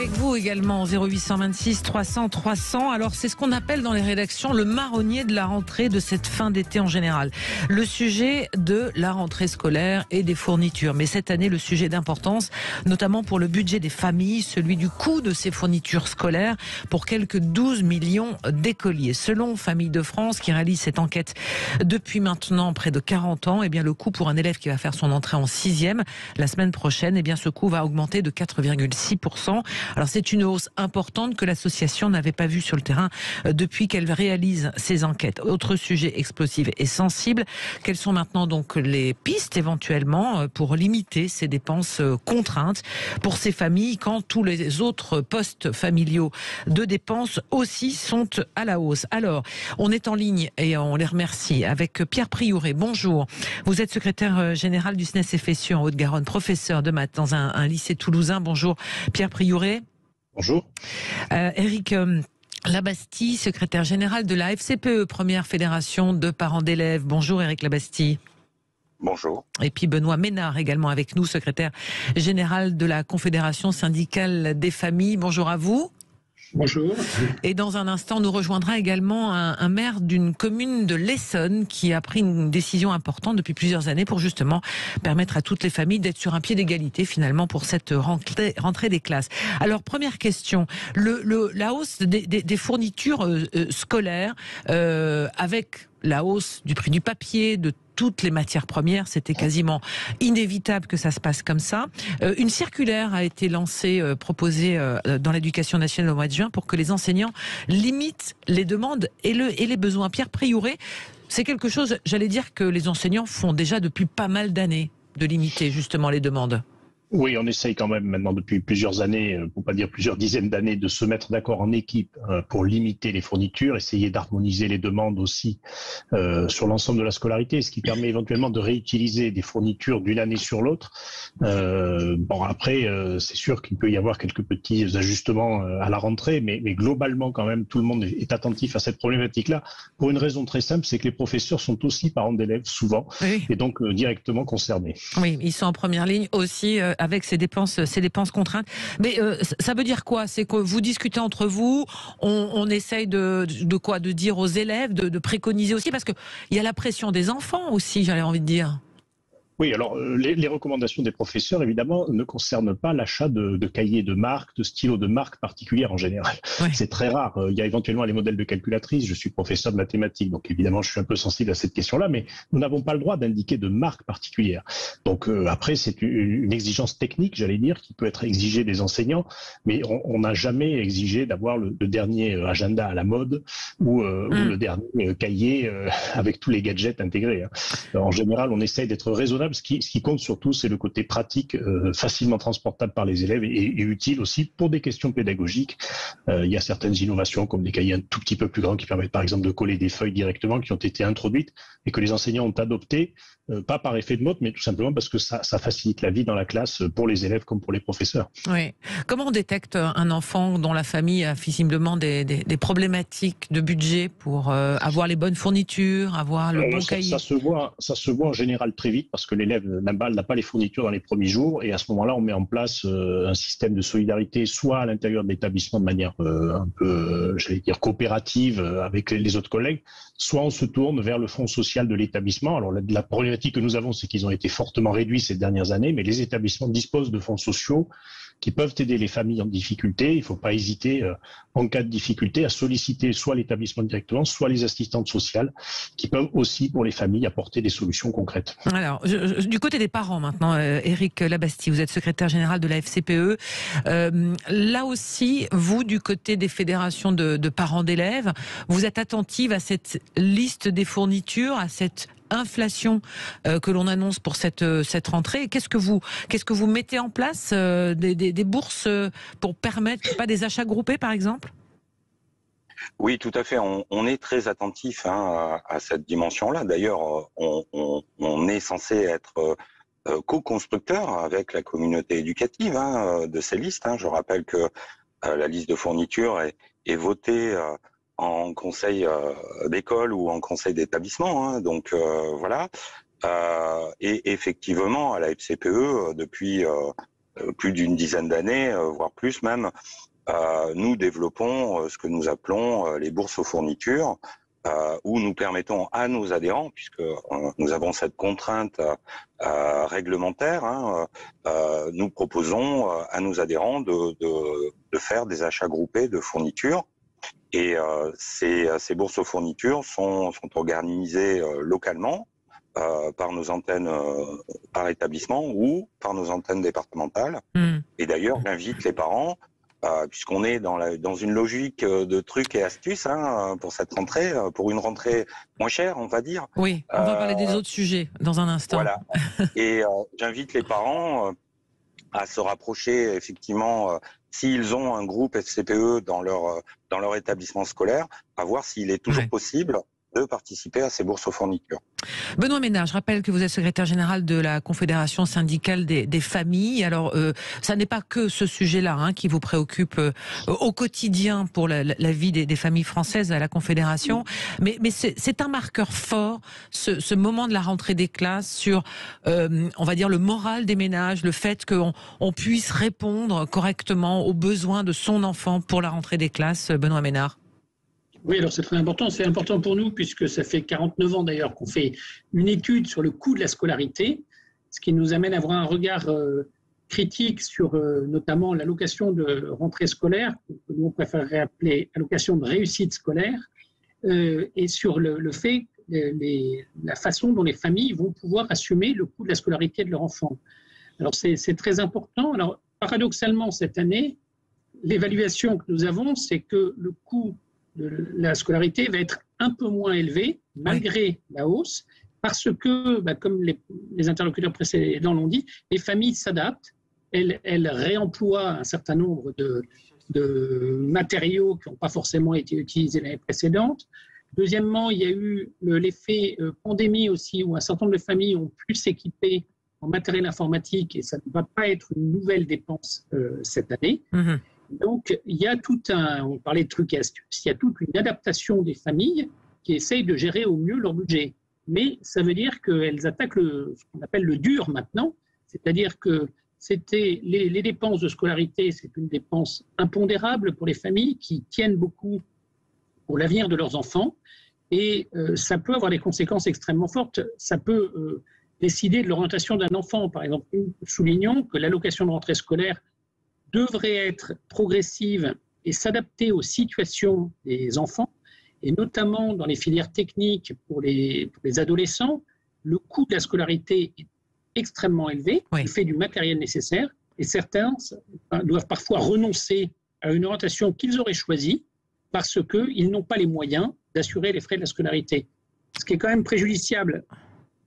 avec vous également, 0826 300 300. Alors, c'est ce qu'on appelle dans les rédactions le marronnier de la rentrée de cette fin d'été en général. Le sujet de la rentrée scolaire et des fournitures. Mais cette année, le sujet d'importance, notamment pour le budget des familles, celui du coût de ces fournitures scolaires pour quelques 12 millions d'écoliers. Selon Famille de France, qui réalise cette enquête depuis maintenant près de 40 ans, eh bien, le coût pour un élève qui va faire son entrée en 6e la semaine prochaine, eh bien, ce coût va augmenter de 4,6%. Alors, c'est une hausse importante que l'association n'avait pas vue sur le terrain depuis qu'elle réalise ses enquêtes. Autre sujet explosif et sensible, quelles sont maintenant donc les pistes éventuellement pour limiter ces dépenses contraintes pour ces familles quand tous les autres postes familiaux de dépenses aussi sont à la hausse. Alors, on est en ligne et on les remercie avec Pierre Priouré. Bonjour. Vous êtes secrétaire général du SNES-FSU en Haute-Garonne, professeur de maths dans un lycée toulousain. Bonjour Pierre Priouré. Bonjour. Éric Labastie, secrétaire général de la FCPE, première fédération de parents d'élèves. Bonjour Éric Labastie. Bonjour. Et puis Benoît Ménard également avec nous, secrétaire général de la Confédération syndicale des familles. Bonjour à vous. Bonjour. Et dans un instant, nous rejoindra également un maire d'une commune de l'Essonne qui a pris une décision importante depuis plusieurs années pour justement permettre à toutes les familles d'être sur un pied d'égalité finalement pour cette rentrée des classes. Alors, première question, la hausse des fournitures scolaires avec la hausse du prix du papier, de toutes les matières premières, c'était quasiment inévitable que ça se passe comme ça. Une circulaire a été lancée, proposée dans l'éducation nationale au mois de juin pour que les enseignants limitent les demandes et les besoins. Pierre Priouré, c'est quelque chose, j'allais dire, que les enseignants font déjà depuis pas mal d'années, de limiter justement les demandes. Oui, on essaye quand même maintenant depuis plusieurs années, pour pas dire plusieurs dizaines d'années, de se mettre d'accord en équipe pour limiter les fournitures, essayer d'harmoniser les demandes aussi sur l'ensemble de la scolarité, ce qui permet éventuellement de réutiliser des fournitures d'une année sur l'autre. Bon, après, c'est sûr qu'il peut y avoir quelques petits ajustements à la rentrée, mais globalement quand même, tout le monde est attentif à cette problématique-là pour une raison très simple, c'est que les professeurs sont aussi parents d'élèves souvent, oui, et donc directement concernés. Oui, ils sont en première ligne aussi avec ces dépenses contraintes. Mais ça veut dire quoi? C'est que vous discutez entre vous, on essaye de quoi? De dire aux élèves, de préconiser aussi, parce que il y a la pression des enfants aussi, j'avais envie de dire. Oui, alors les recommandations des professeurs, évidemment, ne concernent pas l'achat de cahiers de marque, de stylos de marque particulière en général. Ouais. C'est très rare. Il y a éventuellement les modèles de calculatrice. Je suis professeur de mathématiques, donc évidemment, je suis un peu sensible à cette question-là, mais nous n'avons pas le droit d'indiquer de marque particulière. Donc après, c'est une exigence technique, j'allais dire, qui peut être exigée des enseignants, mais on n'a jamais exigé d'avoir le dernier agenda à la mode ou le dernier cahier avec tous les gadgets intégrés. Alors, en général, on essaye d'être raisonnable. Ce qui compte surtout, c'est le côté pratique, facilement transportable par les élèves et utile aussi pour des questions pédagogiques. Il y a certaines innovations comme des cahiers un tout petit peu plus grands qui permettent par exemple de coller des feuilles directement qui ont été introduites et que les enseignants ont adoptées, pas par effet de mode, mais tout simplement parce que ça facilite la vie dans la classe pour les élèves comme pour les professeurs. Oui. Comment on détecte un enfant dont la famille a visiblement des problématiques de budget pour avoir les bonnes fournitures, avoir le bon cahier? Ça se voit en général très vite parce que l'élève n'a pas les fournitures dans les premiers jours et à ce moment-là, on met en place un système de solidarité, soit à l'intérieur de l'établissement de manière un peu, j'allais dire, coopérative avec les autres collègues, soit on se tourne vers le fonds social de l'établissement. Alors la problématique que nous avons, c'est qu'ils ont été fortement réduits ces dernières années, mais les établissements disposent de fonds sociaux qui peuvent aider les familles en difficulté. Il ne faut pas hésiter, en cas de difficulté, à solliciter soit l'établissement directement, soit les assistantes sociales, qui peuvent aussi, pour les familles, apporter des solutions concrètes. Alors, du côté des parents maintenant, Éric Labastie, vous êtes secrétaire général de la FCPE. Là aussi, vous, du côté des fédérations de parents d'élèves, vous êtes attentive à cette liste des fournitures, à cette inflation que l'on annonce pour cette rentrée. Qu'est-ce que vous mettez en place, des bourses pour permettre pas des achats groupés par exemple? Oui, tout à fait. On est très attentif à cette dimension-là. D'ailleurs, on est censé être co-constructeur avec la communauté éducative de ces listes. Je rappelle que la liste de fournitures est votée en conseil d'école ou en conseil d'établissement. Donc voilà. Et effectivement, à la FCPE, depuis plus d'une dizaine d'années, voire plus même, nous développons ce que nous appelons les bourses aux fournitures, où nous permettons à nos adhérents, puisque nous avons cette contrainte réglementaire, nous proposons à nos adhérents de faire des achats groupés de fournitures. Et ces bourses aux fournitures sont organisées localement par nos antennes par établissement ou par nos antennes départementales. Et d'ailleurs, j'invite les parents, puisqu'on est dans une logique de trucs et astuces pour cette rentrée, pour une rentrée moins chère, on va dire. Oui, on va parler des autres sujets dans un instant. Voilà. Et j'invite les parents à se rapprocher, effectivement, s'ils ont un groupe FCPE dans leur établissement scolaire, à voir s'il est toujours possible de participer à ces bourses aux fournitures. Benoît Ménard, je rappelle que vous êtes secrétaire général de la Confédération syndicale des familles. Alors, ça n'est pas que ce sujet-là qui vous préoccupe au quotidien pour la vie des familles françaises à la Confédération, mais c'est un marqueur fort, ce moment de la rentrée des classes, sur, on va dire, le moral des ménages, le fait qu'on puisse répondre correctement aux besoins de son enfant pour la rentrée des classes. Benoît Ménard. Oui, alors c'est très important. C'est important pour nous puisque ça fait 49 ans d'ailleurs qu'on fait une étude sur le coût de la scolarité, ce qui nous amène à avoir un regard critique sur notamment l'allocation de rentrée scolaire, que nous on préférerait appeler allocation de réussite scolaire, et sur le fait, la façon dont les familles vont pouvoir assumer le coût de la scolarité de leur enfant. Alors c'est très important. Alors paradoxalement, cette année, l'évaluation que nous avons, c'est que le coût de la scolarité va être un peu moins élevé malgré la hausse, parce que, comme les interlocuteurs précédents l'ont dit, les familles s'adaptent, elles réemploient un certain nombre de matériaux qui n'ont pas forcément été utilisés l'année précédente. Deuxièmement, il y a eu l'effet pandémie aussi, où un certain nombre de familles ont pu s'équiper en matériel informatique, et ça ne va pas être une nouvelle dépense cette année. Donc, il y a on parlait de trucs et astuces, il y a toute une adaptation des familles qui essayent de gérer au mieux leur budget. Mais ça veut dire qu'elles attaquent ce qu'on appelle le dur maintenant, c'est-à-dire que les dépenses de scolarité, c'est une dépense impondérable pour les familles qui tiennent beaucoup pour l'avenir de leurs enfants, et ça peut avoir des conséquences extrêmement fortes. Ça peut décider de l'orientation d'un enfant. Par exemple, soulignons que l'allocation de rentrée scolaire devrait être progressive et s'adapter aux situations des enfants, et notamment dans les filières techniques pour les adolescents, le coût de la scolarité est extrêmement élevé, du fait du matériel nécessaire, et certains doivent parfois renoncer à une orientation qu'ils auraient choisie parce qu'ils n'ont pas les moyens d'assurer les frais de la scolarité. Ce qui est quand même préjudiciable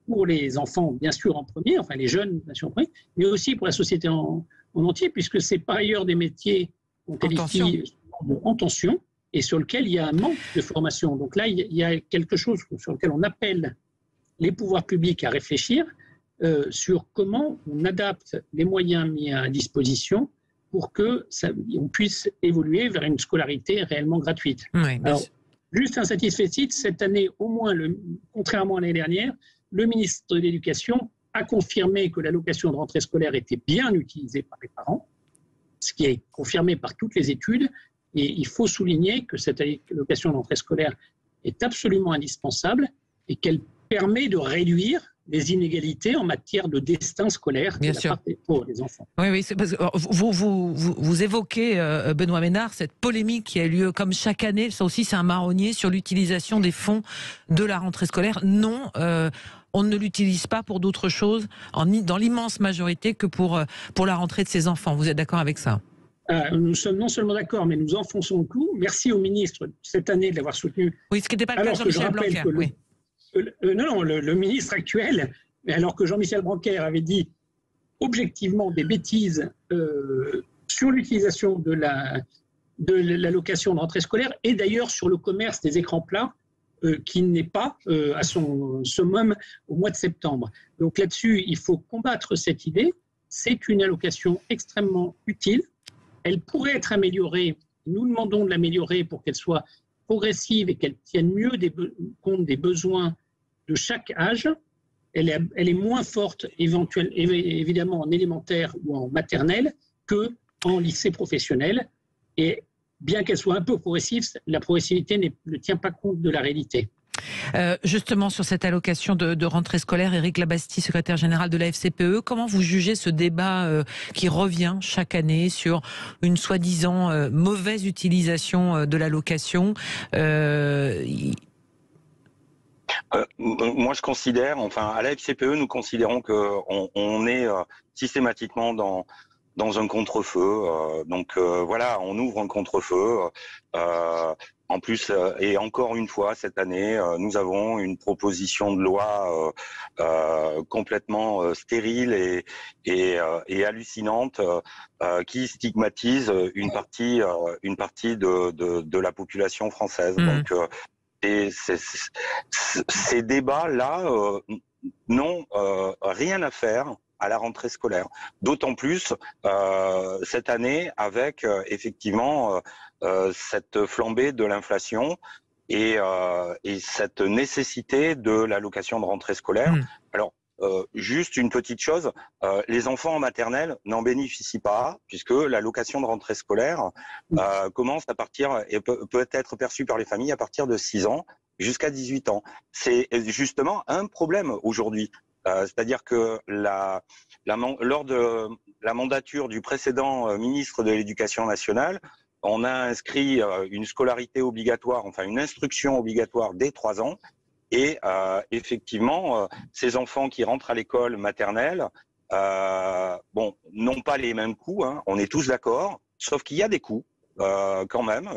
pour les enfants, bien sûr, en premier, enfin les jeunes, bien sûr, en premier, mais aussi pour la société en entier, puisque c'est par ailleurs des métiers qu'on qualifie en tension et sur lesquels il y a un manque de formation. Donc là, il y a quelque chose sur lequel on appelle les pouvoirs publics à réfléchir sur comment on adapte les moyens mis à disposition pour qu'on puisse évoluer vers une scolarité réellement gratuite. Alors, juste un satisfait, cette année, au moins, contrairement à l'année dernière, le ministre de l'Éducation a confirmé que l'allocation de rentrée scolaire était bien utilisée par les parents, ce qui est confirmé par toutes les études. Et il faut souligner que cette allocation de rentrée scolaire est absolument indispensable et qu'elle permet de réduire les inégalités en matière de destin scolaire pour les enfants. Oui, c'est parce que vous évoquez, Benoît Ménard, cette polémique qui a eu lieu comme chaque année. Ça aussi, c'est un marronnier sur l'utilisation des fonds de la rentrée scolaire. Non, on ne l'utilise pas pour d'autres choses, dans l'immense majorité, que pour la rentrée de ses enfants. Vous êtes d'accord avec ça ? Nous sommes non seulement d'accord, mais nous enfonçons le clou. Merci au ministre cette année de l'avoir soutenu. Oui, ce qui n'était pas le cas de Jean-Michel Blanquer. Le ministre actuel, alors que Jean-Michel Blanquer avait dit objectivement des bêtises sur l'utilisation de l'allocation de rentrée scolaire, et d'ailleurs sur le commerce des écrans plats, qui n'est pas à son summum au mois de septembre. Donc là-dessus, il faut combattre cette idée. C'est une allocation extrêmement utile. Elle pourrait être améliorée. Nous demandons de l'améliorer pour qu'elle soit progressive et qu'elle tienne mieux compte des besoins de chaque âge. elle est moins forte évidemment en élémentaire ou en maternelle qu'en lycée professionnel. Et bien qu'elle soit un peu progressive, la progressivité ne tient pas compte de la réalité. Justement, sur cette allocation de rentrée scolaire, Éric Labastie, secrétaire général de la FCPE, comment vous jugez ce débat qui revient chaque année sur une soi-disant mauvaise utilisation de l'allocation Moi, je considère, enfin, à la FCPE, nous considérons qu'on est systématiquement dans un contre-feu. Voilà, on ouvre un contre-feu. En plus, et encore une fois, cette année, nous avons une proposition de loi complètement stérile et hallucinante qui stigmatise une partie de la population française. Donc, et ces débats-là n'ont rien à faire à la rentrée scolaire. D'autant plus cette année avec effectivement cette flambée de l'inflation et cette nécessité de l'allocation de rentrée scolaire. Alors, juste une petite chose, les enfants en maternelle n'en bénéficient pas puisque l'allocation de rentrée scolaire commence à partir et peut être perçue par les familles à partir de 6 ans jusqu'à 18 ans. C'est justement un problème aujourd'hui. C'est-à-dire que lors de la mandature du précédent ministre de l'Éducation nationale, on a inscrit une scolarité obligatoire, enfin une instruction obligatoire dès 3 ans. Et effectivement, ces enfants qui rentrent à l'école maternelle, n'ont pas les mêmes coûts, hein, on est tous d'accord, sauf qu'il y a des coûts. Quand même,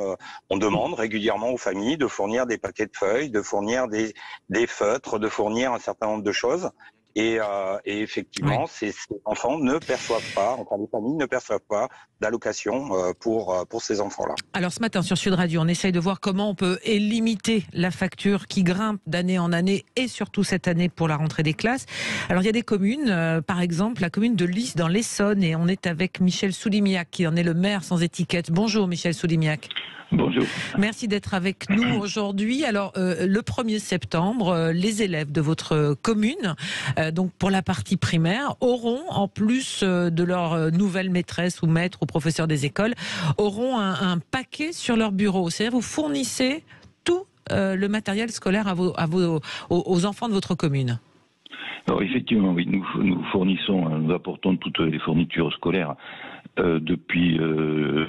on demande régulièrement aux familles de fournir des paquets de feuilles, de fournir des feutres, de fournir un certain nombre de choses. Et effectivement, ces enfants ne perçoivent pas, enfin les familles ne perçoivent pas d'allocation pour ces enfants-là. Alors ce matin sur Sud Radio, on essaye de voir comment on peut limiter la facture qui grimpe d'année en année et surtout cette année pour la rentrée des classes. Alors il y a des communes, par exemple la commune de Lys dans l'Essonne, et on est avec Michel Soulimiac qui en est le maire sans étiquette. Bonjour Michel Soulimiac. Bonjour. Merci d'être avec nous aujourd'hui. Alors, le 1er septembre, les élèves de votre commune, donc pour la partie primaire, auront, en plus de leur nouvelle maîtresse ou maître ou professeur des écoles, auront un paquet sur leur bureau. C'est-à-dire, vous fournissez tout le matériel scolaire aux enfants de votre commune. Alors effectivement, oui, nous fournissons, nous apportons toutes les fournitures scolaires depuis,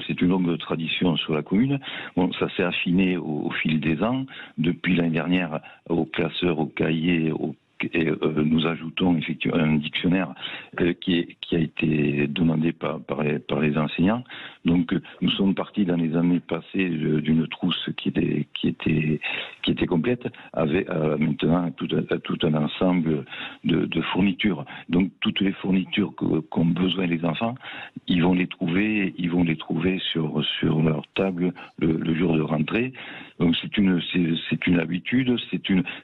c'est une longue tradition sur la commune. Bon, ça s'est affiné au fil des ans. Depuis l'année dernière, aux classeurs, aux cahiers, nous ajoutons effectivement un dictionnaire qui a été demandé par les enseignants. Donc nous sommes partis dans les années passées d'une trousse qui était complète avec maintenant tout un ensemble de fournitures. Donc toutes les fournitures qu'ont besoin les enfants, ils vont les trouver sur leur table le jour de rentrée. Donc c'est une habitude,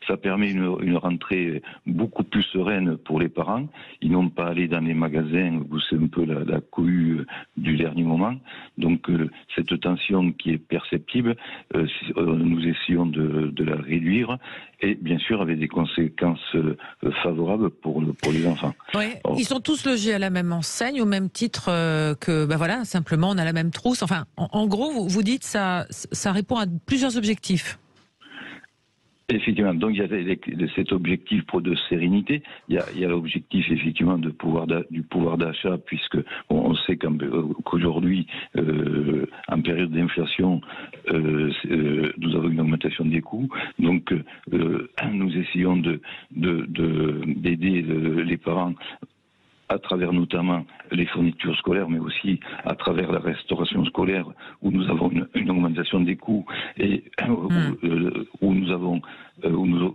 ça permet une rentrée beaucoup plus sereine pour les parents. Ils n'ont pas à aller dans les magasins où c'est un peu la cohue du dernier moment. Donc cette tension qui est perceptible, nous essayons de la réduire et bien sûr avec des conséquences favorables pour les enfants. Oui, ils sont tous logés à la même enseigne, au même titre que, voilà, simplement on a la même trousse. Enfin, en gros, vous dites ça répond à plusieurs objectifs. Effectivement, donc il y a cet objectif de sérénité, il y a l'objectif effectivement du pouvoir d'achat, puisque on sait qu'aujourd'hui, en période d'inflation, nous avons une augmentation des coûts, donc nous essayons d'aider les parents à travers notamment les fournitures scolaires, mais aussi à travers la restauration scolaire, où nous avons une augmentation des coûts et où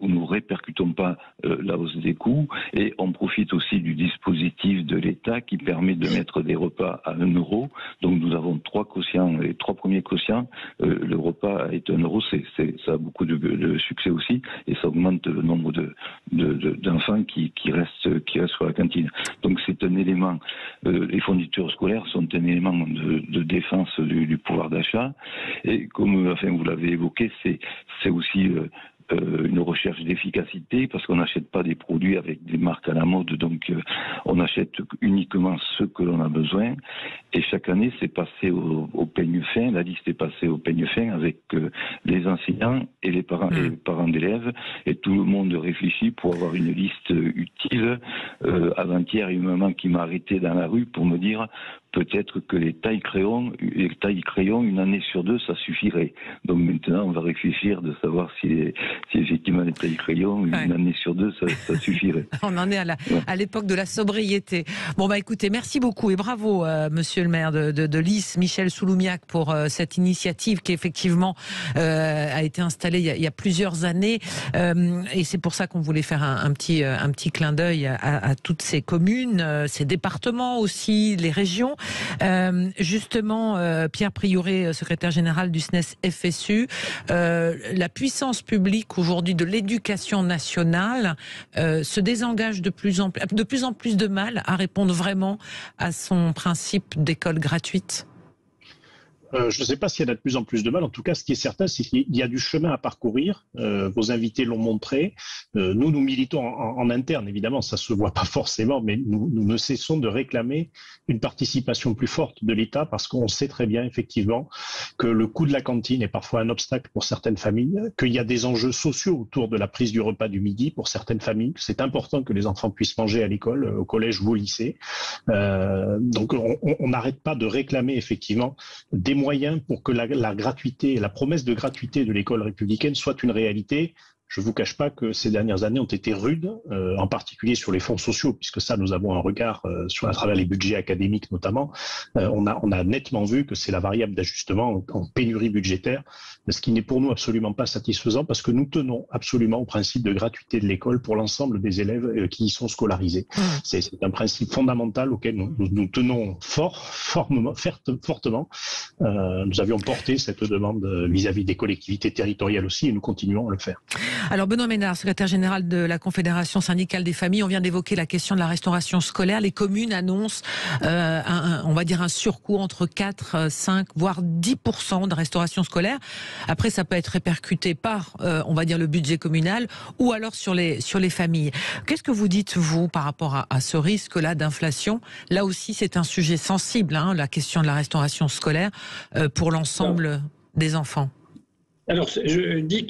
nous répercutons pas la hausse des coûts, et on profite aussi du dispositif de l'État qui permet de mettre des repas à 1 €. Donc nous avons 3 quotients, les 3 premiers quotients, le repas est 1 €, ça a beaucoup de succès aussi, et ça augmente le nombre d'enfants qui restent sur la cantine. Donc c'est un élément, les fournitures scolaires sont un élément de défense du pouvoir d'achat, et comme vous l'avez évoqué, c'est aussi une recherche d'efficacité, parce qu'on n'achète pas des produits avec des marques à la mode, donc on achète uniquement ce que l'on a besoin. Et chaque année, c'est passé au peigne fin, la liste est passée au peigne fin avec les enseignants et les parents d'élèves, et tout le monde réfléchit pour avoir une liste utile. Avant-hier, il y a une maman qui m'a arrêté dans la rue pour me dire peut-être que les tailles crayons, une année sur 2, ça suffirait. Donc maintenant, on va réfléchir de savoir si effectivement les tailles crayons, une année sur 2, ça suffirait. On en est à l'époque de la sobriété. Bon, bah écoutez, merci beaucoup et bravo, monsieur le maire de Lys, Michel Souloumiac, pour cette initiative qui effectivement a été installée il y a plusieurs années. Et c'est pour ça qu'on voulait faire un petit clin d'œil à toutes ces communes, ces départements aussi, les régions. Justement, Pierre Prioret, secrétaire général du SNES FSU, la puissance publique aujourd'hui de l'éducation nationale se désengage de plus en plus de mal à répondre vraiment à son principe d'école gratuite. Je ne sais pas s'il y a de plus en plus de mal. En tout cas, ce qui est certain, c'est qu'il y a du chemin à parcourir. Vos invités l'ont montré. Nous militons en interne, évidemment, ça ne se voit pas forcément, mais nous ne cessons de réclamer une participation plus forte de l'État, parce qu'on sait très bien, effectivement, que le coût de la cantine est parfois un obstacle pour certaines familles, qu'il y a des enjeux sociaux autour de la prise du repas du midi pour certaines familles. C'est important que les enfants puissent manger à l'école, au collège ou au lycée. Donc, on n'arrête pas de réclamer, effectivement, des moyens pour que la gratuité, la promesse de gratuité de l'école républicaine soit une réalité. Je ne vous cache pas que ces dernières années ont été rudes, en particulier sur les fonds sociaux, puisque ça, nous avons un regard à travers les budgets académiques notamment. On a nettement vu que c'est la variable d'ajustement en pénurie budgétaire, ce qui n'est pour nous absolument pas satisfaisant, parce que nous tenons absolument au principe de gratuité de l'école pour l'ensemble des élèves qui y sont scolarisés. C'est un principe fondamental auquel nous tenons fortement. Nous avions porté cette demande vis-à-vis des collectivités territoriales aussi, et nous continuons à le faire. Alors Benoît Ménard, secrétaire général de la Confédération syndicale des familles, on vient d'évoquer la question de la restauration scolaire. Les communes annoncent on va dire un surcoût entre 4, 5, voire 10% de restauration scolaire. Après, ça peut être répercuté par, on va dire, le budget communal ou alors sur les familles. Qu'est-ce que vous dites, vous, par rapport à ce risque-là d'inflation? Là aussi, c'est un sujet sensible, la question de la restauration scolaire pour l'ensemble des enfants. Alors, je dis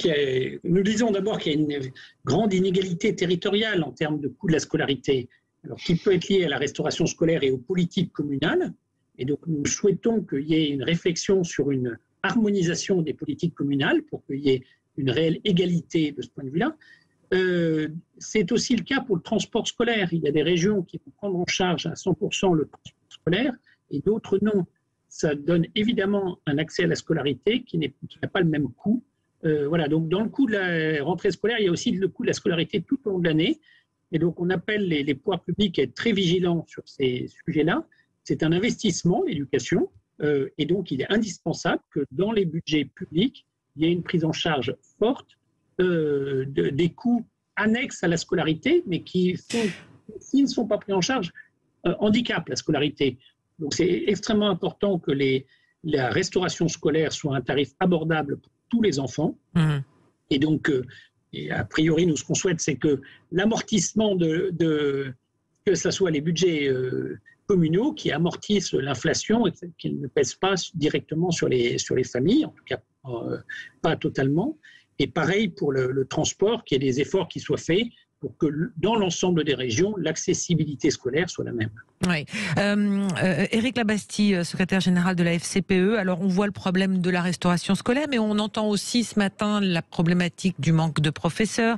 nous disons d'abord qu'il y a une grande inégalité territoriale en termes de coût de la scolarité, alors qui peut être liée à la restauration scolaire et aux politiques communales. Et donc, nous souhaitons qu'il y ait une réflexion sur une harmonisation des politiques communales pour qu'il y ait une réelle égalité de ce point de vue-là. C'est aussi le cas pour le transport scolaire. Il y a des régions qui vont prendre en charge à 100% le transport scolaire et d'autres non. Ça donne évidemment un accès à la scolarité qui n'a pas le même coût. Voilà, donc dans le coût de la rentrée scolaire, il y a aussi le coût de la scolarité tout au long de l'année. Et donc on appelle les pouvoirs publics à être très vigilants sur ces sujets-là. C'est un investissement, l'éducation, et donc il est indispensable que dans les budgets publics, il y ait une prise en charge forte des coûts annexes à la scolarité, mais qui ne sont pas pris en charge, handicapent la scolarité. Donc c'est extrêmement important que la restauration scolaire soit un tarif abordable pour tous les enfants. Et donc, a priori, nous, ce qu'on souhaite, c'est que l'amortissement que ce soit les budgets communaux qui amortissent l'inflation et qu'ils ne pèsent pas directement sur les familles, en tout cas pas totalement. Et pareil pour le transport, qu'il y ait des efforts qui soient faits pour que dans l'ensemble des régions, l'accessibilité scolaire soit la même. Oui. Éric Labastille, secrétaire général de la FCPE. Alors, on voit le problème de la restauration scolaire, mais on entend aussi ce matin la problématique du manque de professeurs.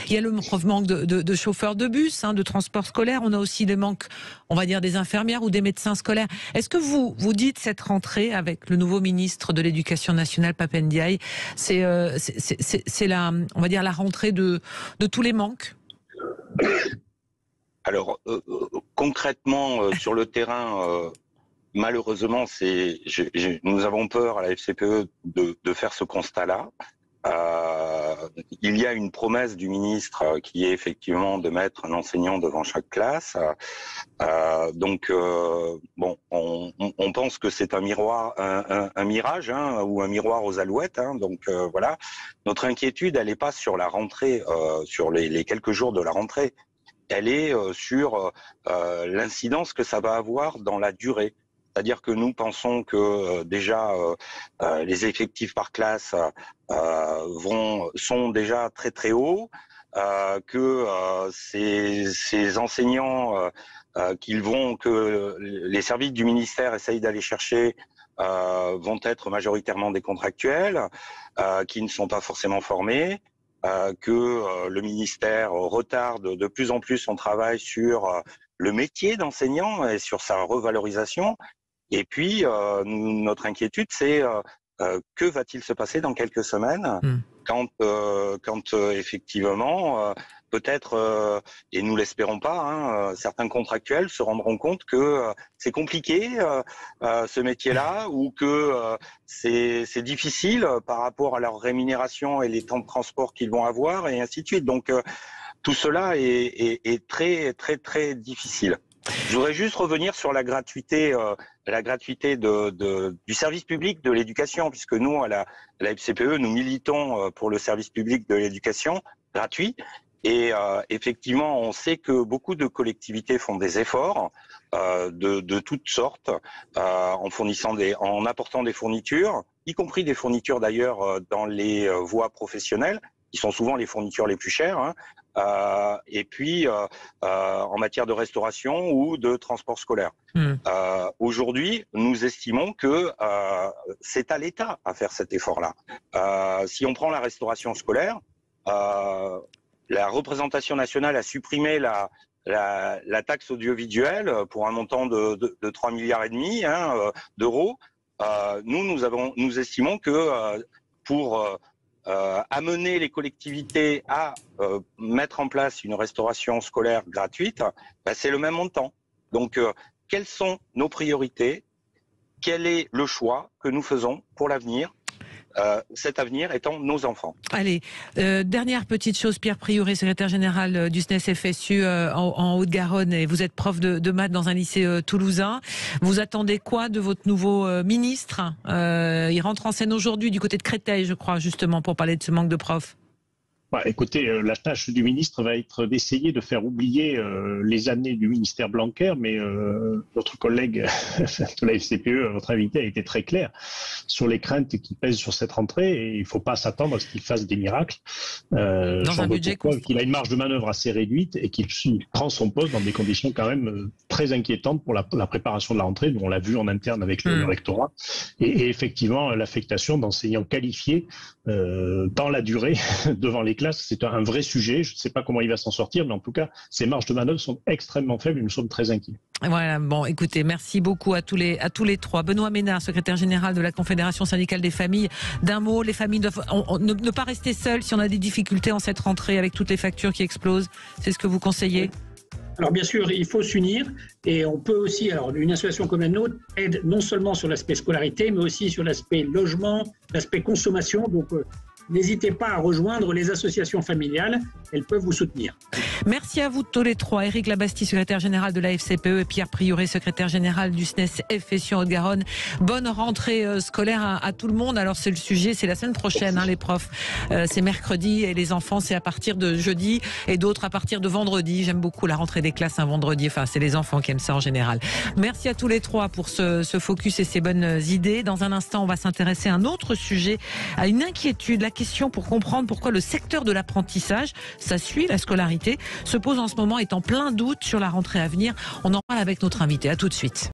Il y a le manque de chauffeurs de bus, de transport scolaire. On a aussi le manque, on va dire, des infirmières ou des médecins scolaires. Est-ce que vous dites cette rentrée avec le nouveau ministre de l'Éducation nationale, Pape Ndiaye, c'est la, on va dire, la rentrée de tous les manques? Alors, concrètement, sur le terrain, malheureusement, nous avons peur à la FCPE de faire ce constat-là. Il y a une promesse du ministre qui est effectivement de mettre un enseignant devant chaque classe. Donc, on pense que c'est un mirage, hein, ou un miroir aux alouettes. Hein, donc voilà. Notre inquiétude, elle n'est pas sur la rentrée, sur les quelques jours de la rentrée. Elle est sur l'incidence que ça va avoir dans la durée. C'est-à-dire que nous pensons que déjà les effectifs par classe sont déjà très très hauts, que ces enseignants que les services du ministère essayent d'aller chercher vont être majoritairement des contractuels qui ne sont pas forcément formés. Que le ministère retarde de plus en plus son travail sur le métier d'enseignant et sur sa revalorisation. Et puis, notre inquiétude, c'est que va-t-il se passer dans quelques semaines quand effectivement, peut-être, et nous l'espérons pas, hein, certains contractuels se rendront compte que c'est compliqué ce métier-là, ou que c'est difficile par rapport à leur rémunération et les temps de transport qu'ils vont avoir, et ainsi de suite. Donc, tout cela est très, très, très difficile. Je voudrais juste revenir sur la gratuité du service public de l'éducation, puisque nous, à la FCPE, nous militons pour le service public de l'éducation gratuit. Et effectivement, on sait que beaucoup de collectivités font des efforts de toutes sortes, en apportant des fournitures, y compris des fournitures d'ailleurs dans les voies professionnelles, qui sont souvent les fournitures les plus chères, hein. Et puis en matière de restauration ou de transport scolaire. Aujourd'hui, nous estimons que c'est à l'État à faire cet effort-là. Si on prend la restauration scolaire, la représentation nationale a supprimé la taxe audiovisuelle pour un montant de 3 milliards et demi d'euros. Nous estimons que pour amener les collectivités à mettre en place une restauration scolaire gratuite, c'est le même montant. Donc, quelles sont nos priorités? Quel est le choix que nous faisons pour l'avenir? Cet avenir étant nos enfants. Allez, dernière petite chose, Pierre Priouré, secrétaire général du SNES FSU en Haute-Garonne, et vous êtes prof de maths dans un lycée toulousain. Vous attendez quoi de votre nouveau ministre? Il rentre en scène aujourd'hui du côté de Créteil, je crois, justement, pour parler de ce manque de profs. Écoutez, la tâche du ministre va être d'essayer de faire oublier les années du ministère Blanquer, mais notre collègue de la FCPE, votre invité, a été très clair sur les craintes qui pèsent sur cette rentrée, et il ne faut pas s'attendre à ce qu'il fasse des miracles. Dans un budget qu'il a une marge de manœuvre assez réduite et qu'il prend son poste dans des conditions quand même très inquiétantes pour la préparation de la rentrée. Nous, on l'a vu en interne avec le rectorat, et effectivement l'affectation d'enseignants qualifiés dans la durée devant les classes, c'est un vrai sujet. Je ne sais pas comment il va s'en sortir, mais en tout cas, ses marges de manœuvre sont extrêmement faibles et nous sommes très inquiets. Voilà, bon, écoutez, merci beaucoup à tous les trois. Benoît Ménard, secrétaire général de la Confédération syndicale des familles. D'un mot, les familles doivent ne pas rester seules si on a des difficultés en cette rentrée avec toutes les factures qui explosent. C'est ce que vous conseillez? Alors bien sûr, il faut s'unir, et on peut aussi, alors une association comme la nôtre aide non seulement sur l'aspect scolarité, mais aussi sur l'aspect logement, l'aspect consommation. Donc n'hésitez pas à rejoindre les associations familiales, elles peuvent vous soutenir. Merci à vous tous les trois. Éric Labastie, secrétaire général de la FCPE, et Pierre Priouré, secrétaire général du SNES FSU en Haute-Garonne. Bonne rentrée scolaire à tout le monde. Alors c'est le sujet, c'est la semaine prochaine, les profs. C'est mercredi, et les enfants c'est à partir de jeudi, et d'autres à partir de vendredi. J'aime beaucoup la rentrée des classes un vendredi. Enfin, c'est les enfants qui aiment ça en général. Merci à tous les trois pour ce focus et ces bonnes idées. Dans un instant, on va s'intéresser à un autre sujet, à une inquiétude, la question pour comprendre pourquoi le secteur de l'apprentissage, ça suit la scolarité, se pose en ce moment, est en plein doute sur la rentrée à venir. On en parle avec notre invité. À tout de suite.